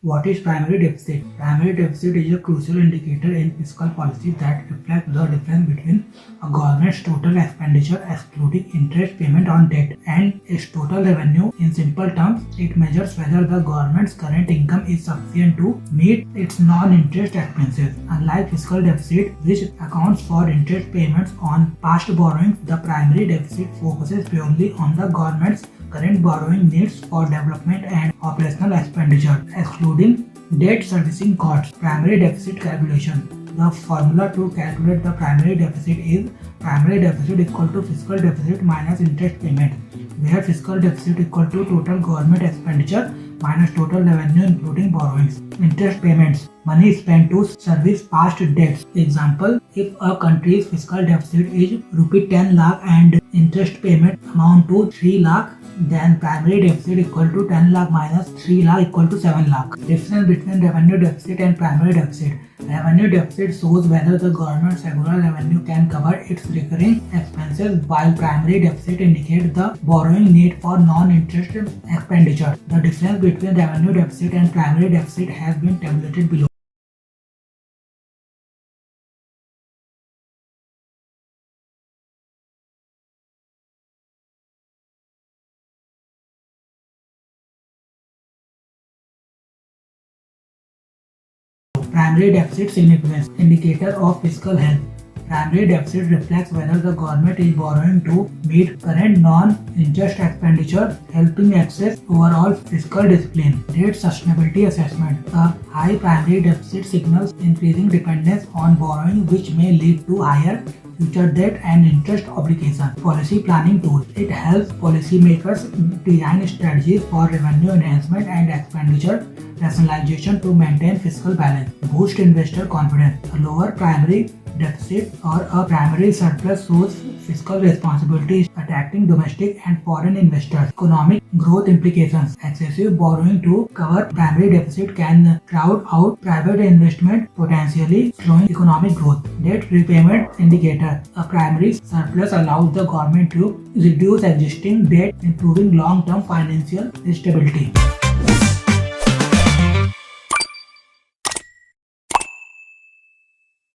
What is primary deficit? Primary deficit is a crucial indicator in fiscal policy that reflects the difference between a government's total expenditure excluding interest payment on debt and its total revenue. In simple terms, it measures whether the government's current income is sufficient to meet its non-interest expenses. Unlike fiscal deficit, which accounts for interest payments on past borrowings, the primary deficit focuses purely on the government's current borrowing needs for development and operational expenditure, excluding debt servicing costs. Primary deficit calculation. The formula to calculate the primary deficit is primary deficit equal to fiscal deficit minus interest payment, where fiscal deficit equal to total government expenditure minus total revenue including borrowings. Interest payments. Money spent to service past debts. Example, if a country's fiscal deficit is rupee 10 lakh and interest payment amount to 3 lakh, then primary deficit equal to 10 lakh minus 3 lakh equal to 7 lakh. Difference between revenue deficit and primary deficit. Revenue deficit shows whether the government's regular revenue can cover its recurring expenses, while primary deficit indicates the borrowing need for non-interest expenditure. The difference between revenue deficit and primary deficit has been tabulated below. Primary deficit significance. Indicator of fiscal health. Primary deficit reflects whether the government is borrowing to meet current non-interest expenditure, helping access overall fiscal discipline. Debt sustainability assessment. A high primary deficit signals increasing dependence on borrowing, which may lead to higher future debt and interest obligations. Policy planning tool. It helps policymakers design strategies for revenue enhancement and expenditure rationalization to maintain fiscal balance. Boost investor confidence. A lower primary deficit or a primary surplus shows fiscal responsibility, attracting domestic and foreign investors. Economic growth implications. Excessive borrowing to cover primary deficit can crowd out private investment, potentially slowing economic growth. Debt repayment indicator. A primary surplus allows the government to reduce existing debt, improving long-term financial stability.